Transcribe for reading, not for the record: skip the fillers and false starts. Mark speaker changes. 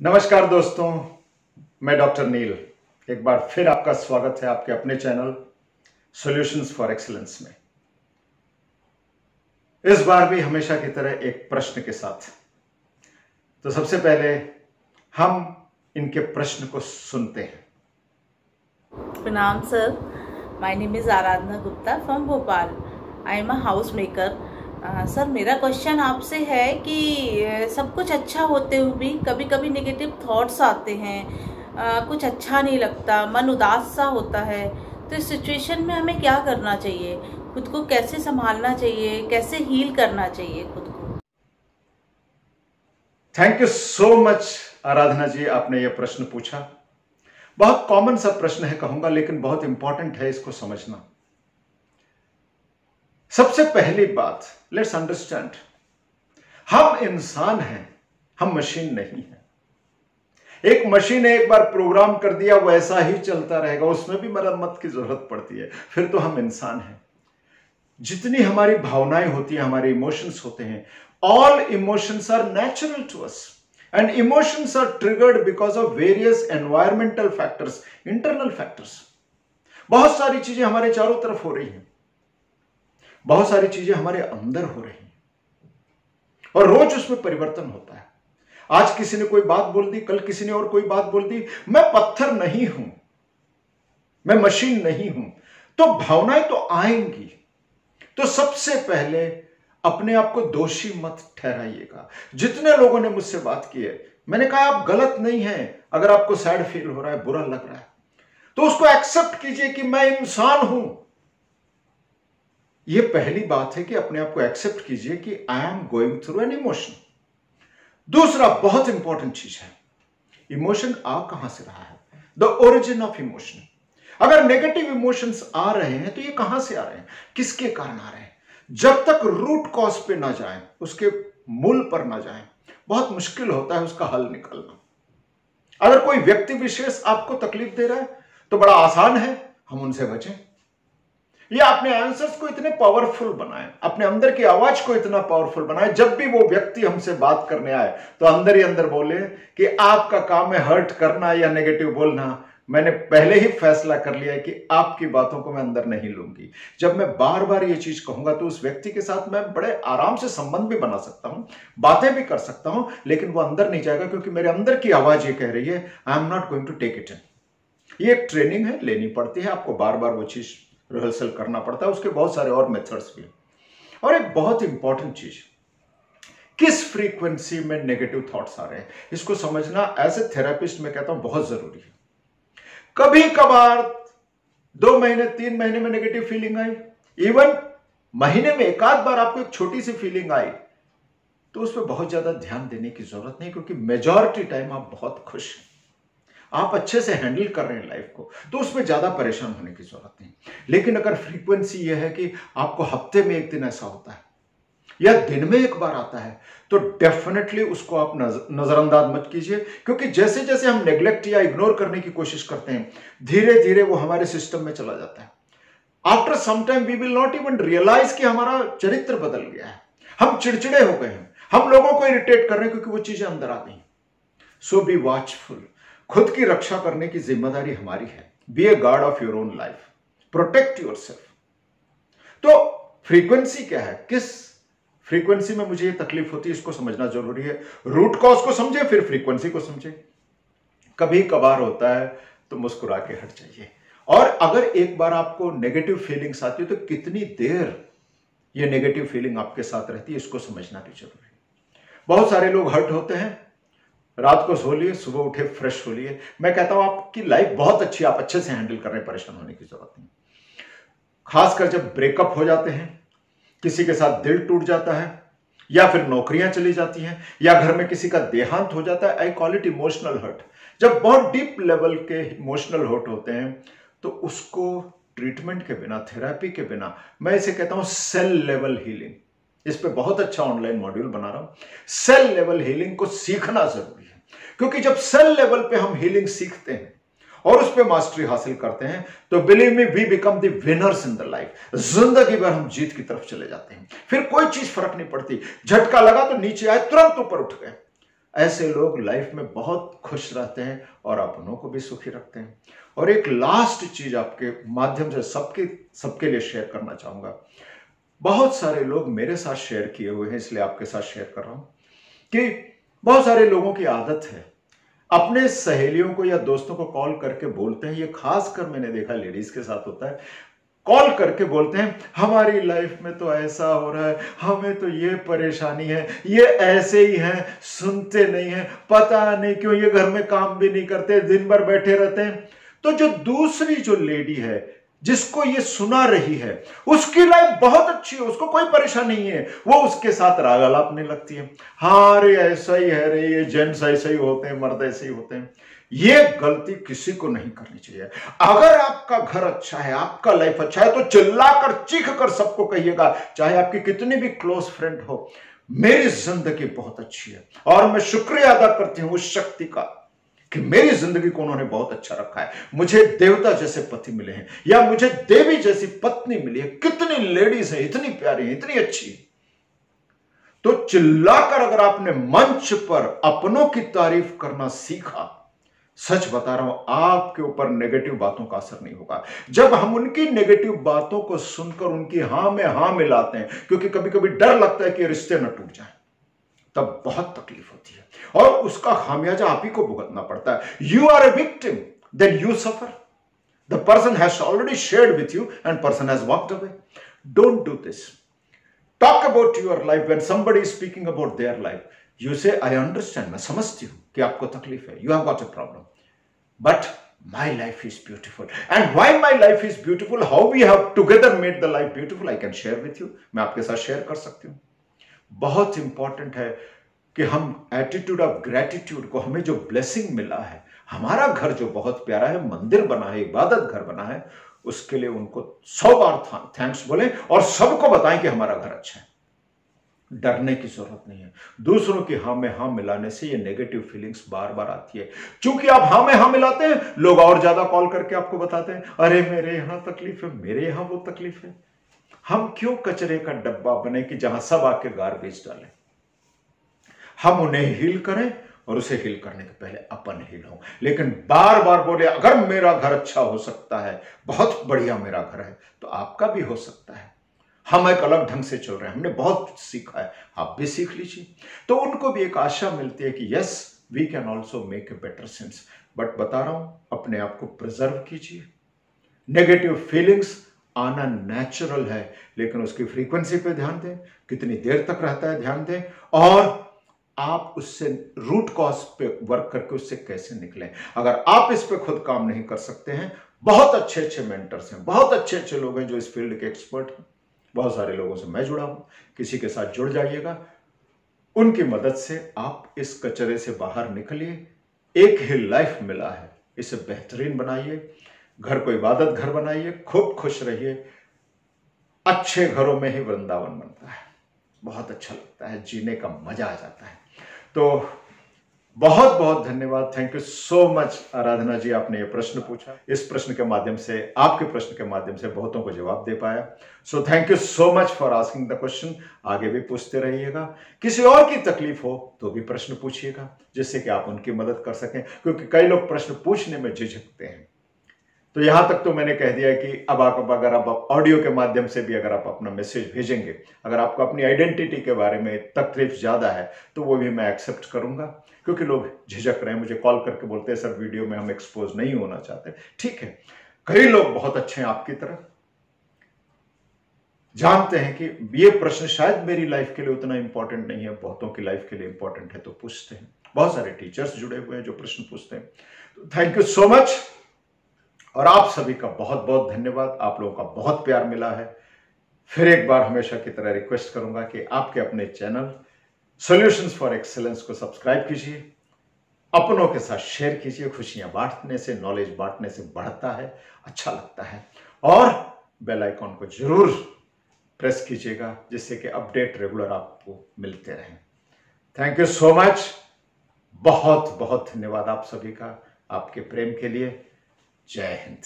Speaker 1: नमस्कार दोस्तों, मैं डॉक्टर नील एक बार फिर आपका स्वागत है आपके अपने चैनल सॉल्यूशंस फॉर एक्सीलेंस में। इस बार भी हमेशा की तरह एक प्रश्न के साथ। तो सबसे पहले हम इनके प्रश्न को सुनते हैं।
Speaker 2: प्रणाम sir, my name is Aradhana Gupta from Bhopal. I am a house maker. Sir, मेरा क्वेश्चन आपसे है कि सब कुछ अच्छा होते हुए भी कभी कभी नेगेटिव थॉट्स आते हैं, कुछ अच्छा नहीं लगता, मन उदास सा होता है। तो इस सिचुएशन में हमें क्या करना चाहिए? खुद को कैसे संभालना चाहिए, कैसे हील करना चाहिए खुद को?
Speaker 1: थैंक यू सो मच आराधना जी, आपने यह प्रश्न पूछा। बहुत कॉमन सा प्रश्न है कहूंगा, लेकिन बहुत इंपॉर्टेंट है इसको समझना। सबसे पहली बात, लेट्स अंडरस्टैंड, हम इंसान हैं, हम मशीन नहीं हैं। एक मशीन ने एक बार प्रोग्राम कर दिया, वैसा ही चलता रहेगा, उसमें भी मरम्मत की जरूरत पड़ती है। फिर तो हम इंसान हैं। जितनी हमारी भावनाएं होती हैं, हमारे इमोशंस होते हैं, all emotions are natural to us and emotions are triggered because of various environmental factors, internal factors. बहुत सारी चीजें हमारे चारों तरफ हो रही हैं, बहुत सारी चीजें हमारे अंदर हो रही हैं और रोज उसमें परिवर्तन होता है। आज किसी ने कोई बात बोल दी, कल किसी ने और कोई बात बोल दी। मैं पत्थर नहीं हूं, मैं मशीन नहीं हूं, तो भावनाएं तो आएंगी। तो सबसे पहले अपने आप को दोषी मत ठहराइएगा। जितने लोगों ने मुझसे बात की है, मैंने कहा आप गलत नहीं हैं। अगर आपको सैड फील हो रहा है, बुरा लग रहा है, तो उसको एक्सेप्ट कीजिए कि मैं इंसान हूं। यह पहली बात है कि अपने आप को एक्सेप्ट कीजिए कि I am going through an emotion. दूसरा बहुत इंपॉर्टेंट चीज है, इमोशन आ कहां से रहा है, द ओरिजिन ऑफ इमोशन। अगर नेगेटिव इमोशंस आ रहे हैं तो ये कहां से आ रहे हैं, किसके कारण आ रहे हैं? जब तक रूट कॉज पे ना जाएं, उसके मूल पर ना जाएं, बहुत मुश्किल होता है उसका हल निकालना। अगर कोई व्यक्ति विशेष आपको तकलीफ दे रहा है तो बड़ा आसान है, हम उनसे बचें। या अपने आंसर्स को इतने पावरफुल बनाएं, अपने अंदर की आवाज को इतना पावरफुल बनाएं, जब भी वो व्यक्ति हमसे बात करने आए तो अंदर ही अंदर बोले कि आपका काम है हर्ट करना या नेगेटिव बोलना। मैंने पहले ही फैसला कर लिया है कि आपकी बातों को मैं अंदर नहीं लूंगी। जब मैं बार बार ये चीज कहूंगा तो उस व्यक्ति के साथ मैं बड़े आराम से संबंध भी बना सकता हूं, बातें भी कर सकता हूं, लेकिन वो अंदर नहीं जाएगा, क्योंकि मेरे अंदर की आवाज ये कह रही है I am not going to take it in. ये एक ट्रेनिंग है, लेनी पड़ती है, आपको बार बार वो चीज रिहर्सल करना पड़ता है। उसके बहुत सारे और मेथड्स भी। और एक बहुत इंपॉर्टेंट चीज, किस फ्रीक्वेंसी में नेगेटिव थॉट्स आ रहे हैं, इसको समझना एज ए थेरेपिस्ट मैं कहता हूं बहुत जरूरी है। कभी कभार 2 महीने 3 महीने में नेगेटिव फीलिंग आई, इवन महीने में एक आध बार आपको एक छोटी सी फीलिंग आई, तो उस पर बहुत ज्यादा ध्यान देने की जरूरत नहीं, क्योंकि मेजॉरिटी टाइम आप बहुत खुश हैं, आप अच्छे से हैंडल कर रहे हैं लाइफ को, तो उसमें ज्यादा परेशान होने की जरूरत नहीं। लेकिन अगर फ्रीक्वेंसी यह है कि आपको हफ्ते में एक दिन ऐसा होता है या दिन में एक बार आता है, तो डेफिनेटली उसको आप नजरअंदाज मत कीजिए, क्योंकि जैसे जैसे हम नेग्लेक्ट या इग्नोर करने की कोशिश करते हैं, धीरे धीरे वो हमारे सिस्टम में चला जाता है। After some time we will not even realise कि हमारा चरित्र बदल गया है, हम चिड़चिड़े हो गए हैं, हम लोगों को इरिटेट कर रहे हैं, क्योंकि वो चीजें अंदर आ गई। So be watchful. खुद की रक्षा करने की जिम्मेदारी हमारी है। Be a guard of your own life, protect your self. तो फ्रीक्वेंसी क्या है, किस फ्रीक्वेंसी में मुझे ये तकलीफ होती है, इसको समझना जरूरी है। रूट कॉज को समझे, फिर फ्रीक्वेंसी को समझे। कभी कभार होता है तो मुस्कुरा के हट जाइए। और अगर एक बार आपको नेगेटिव फीलिंग्स आती है तो कितनी देर ये नेगेटिव फीलिंग आपके साथ रहती है, इसको समझना भी जरूरी है। बहुत सारे लोग हर्ट होते हैं, रात को सो लिए, सुबह उठे फ्रेश हो लिए। मैं कहता हूं आपकी लाइफ बहुत अच्छी, आप अच्छे से हैंडल कर रहे हैं, परेशान होने की जरूरत नहीं। खासकर जब ब्रेकअप हो जाते हैं, किसी के साथ दिल टूट जाता है, या फिर नौकरियां चली जाती हैं, या घर में किसी का देहांत हो जाता है, I call it emotional hurt. जब बहुत डीप लेवल के इमोशनल हर्ट होते हैं, तो उसको ट्रीटमेंट के बिना, थेरेपी के बिना, मैं इसे कहता हूं सेल लेवल हीलिंग। इस पे बहुत अच्छा ऑनलाइन मॉड्यूल बना रहा हूं। सेल लेवल हीलिंग को सीखना जरूरी है, क्योंकि जब सेल लेवल पे हम हीलिंग सीखते हैं और उस पे मास्टरी हासिल करते हैं, तो believe me, we become the winners in the life. जिंदगी भर हम जीत की तरफ चले जाते हैं, फिर कोई चीज फर्क नहीं पड़ती। झटका लगा तो नीचे आए, तुरंत ऊपर उठ गए। ऐसे लोग लाइफ में बहुत खुश रहते हैं और अपनों को भी सुखी रखते हैं। और एक लास्ट चीज आपके माध्यम से सबके लिए शेयर करना चाहूंगा। बहुत सारे लोग मेरे साथ शेयर किए हुए हैं, इसलिए आपके साथ शेयर कर रहा हूं कि बहुत सारे लोगों की आदत है अपने सहेलियों को या दोस्तों को कॉल करके बोलते हैं, ये खासकर मैंने देखा लेडीज के साथ होता है, कॉल करके बोलते हैं हमारी लाइफ में तो ऐसा हो रहा है, हमें तो ये परेशानी है, ये ऐसे ही है, सुनते नहीं है, पता नहीं क्यों ये घर में काम भी नहीं करते, दिन भर बैठे रहते हैं। तो जो दूसरी जो लेडी है जिसको ये सुना रही है, उसकी लाइफ बहुत अच्छी है, उसको कोई परेशानी नहीं है, वो उसके साथ राग अलापने लगती है, हाँ रे ऐसा ही है रे, ये जेंट्स ऐसे ही होते हैं, मर्द ऐसे ही होते हैं। ये गलती किसी को नहीं करनी चाहिए। अगर आपका घर अच्छा है, आपका लाइफ अच्छा है, तो चिल्लाकर चीख कर सबको कहिएगा, चाहे आपकी कितनी भी क्लोज फ्रेंड हो, मेरी जिंदगी बहुत अच्छी है और मैं शुक्रिया अदा करती हूं उस शक्ति का कि मेरी जिंदगी को उन्होंने बहुत अच्छा रखा है, मुझे देवता जैसे पति मिले हैं या मुझे देवी जैसी पत्नी मिली है। कितनी लेडीज है, इतनी प्यारी है, इतनी अच्छी है। तो चिल्लाकर अगर आपने मंच पर अपनों की तारीफ करना सीखा, सच बता रहा हूं आपके ऊपर नेगेटिव बातों का असर नहीं होगा। जब हम उनकी नेगेटिव बातों को सुनकर उनकी हां में हां मिलाते हैं, क्योंकि कभी कभी डर लगता है कि रिश्ते न टूट जाएं, तब बहुत तकलीफ होती है और उसका खामियाजा आप ही को भुगतना पड़ता है। You are a victim, then you suffer. The person has already shared with you and person has walked away. Don't do this. Talk about your life when somebody is speaking about their life. You say I understand, मैं समझती हूं कि आपको तकलीफ है, you have got a problem, but my life is beautiful and why my life is beautiful, how we have together made the life beautiful, I can share with you. मैं आपके साथ शेयर कर सकती हूं। बहुत इंपॉर्टेंट है कि हम एटीट्यूड ऑफ ग्रेटिट्यूड को, हमें जो ब्लेसिंग मिला है, हमारा घर जो बहुत प्यारा है, मंदिर बना है, इबादत घर बना है, उसके लिए उनको 100 बार थैंक्स बोलें और सबको बताएं कि हमारा घर अच्छा है। डरने की जरूरत नहीं है। दूसरों की हां में हां मिलाने से ये नेगेटिव फीलिंग्स बार बार आती है। क्योंकि आप हां में हां मिलाते हैं, लोग और ज्यादा कॉल करके आपको बताते हैं, अरे मेरे यहां तकलीफ है, मेरे यहां वो तकलीफ है। हम क्यों कचरे का डब्बा बने कि जहां सब आके गार्बेज डालें। हम उन्हें हील करें और उसे हील करने के पहले अपन हील हो। लेकिन बार बार बोले अगर मेरा घर अच्छा हो सकता है, बहुत बढ़िया मेरा घर है, तो आपका भी हो सकता है। हम एक अलग ढंग से चल रहे हैं, हमने बहुत सीखा है, आप भी सीख लीजिए। तो उनको भी एक आशा मिलती है कि yes we can also make a better sense. But बता रहा हूं, अपने आप को प्रिजर्व कीजिए। नेगेटिव फीलिंग्स आना नेचुरल है, लेकिन उसकी फ्रीक्वेंसी पे ध्यान दें, कितनी देर तक रहता है ध्यान दें, और आप उससे रूट कॉज पे वर्क करके उससे कैसे निकलें। अगर आप इस पे खुद काम नहीं कर सकते हैं, बहुत अच्छे अच्छे मेंटर्स हैं, बहुत अच्छे अच्छे लोग हैं जो इस फील्ड के एक्सपर्ट हैं। बहुत सारे लोगों से मैं जुड़ा हूं, किसी के साथ जुड़ जाइएगा, उनकी मदद से आप इस कचरे से बाहर निकलिए। एक ही लाइफ मिला है, इसे बेहतरीन बनाइए, घर को इबादत घर बनाइए, खूब खुश रहिए। अच्छे घरों में ही वृंदावन बनता है, बहुत अच्छा लगता है, जीने का मजा आ जाता है। तो बहुत बहुत धन्यवाद, थैंक यू सो मच आराधना जी, आपने ये प्रश्न पूछा। इस प्रश्न के माध्यम से, आपके प्रश्न के माध्यम से बहुतों को जवाब दे पाया। So thank you so much for asking the question. आगे भी पूछते रहिएगा। किसी और की तकलीफ हो तो भी प्रश्न पूछिएगा, जिससे कि आप उनकी मदद कर सकें, क्योंकि कई लोग प्रश्न पूछने में झिझकते हैं। तो यहां तक तो मैंने कह दिया कि अब अगर आप ऑडियो के माध्यम से भी अगर आप अपना मैसेज भेजेंगे, अगर आपको अपनी आइडेंटिटी के बारे में तकलीफ ज्यादा है, तो वो भी मैं एक्सेप्ट करूंगा, क्योंकि लोग झिझक रहे हैं, मुझे कॉल करके बोलते हैं सर वीडियो में हम एक्सपोज नहीं होना चाहते। ठीक है, कई लोग बहुत अच्छे हैं आपकी तरह, जानते हैं कि ये प्रश्न शायद मेरी लाइफ के लिए उतना इंपॉर्टेंट नहीं है, बहुतों की लाइफ के लिए इंपॉर्टेंट है, तो पूछते हैं। बहुत सारे टीचर्स जुड़े हुए हैं जो प्रश्न पूछते हैं। तो थैंक यू सो मच, और आप सभी का बहुत बहुत धन्यवाद। आप लोगों का बहुत प्यार मिला है। फिर एक बार हमेशा की तरह रिक्वेस्ट करूंगा कि आपके अपने चैनल सॉल्यूशंस फॉर एक्सीलेंस को सब्सक्राइब कीजिए, अपनों के साथ शेयर कीजिए। खुशियां बांटने से, नॉलेज बांटने से बढ़ता है, अच्छा लगता है। और बेल आइकॉन को जरूर प्रेस कीजिएगा, जिससे कि अपडेट रेगुलर आपको मिलते रहें। थैंक यू सो मच, बहुत बहुत धन्यवाद आप सभी का, आपके प्रेम के लिए। जय हिंद।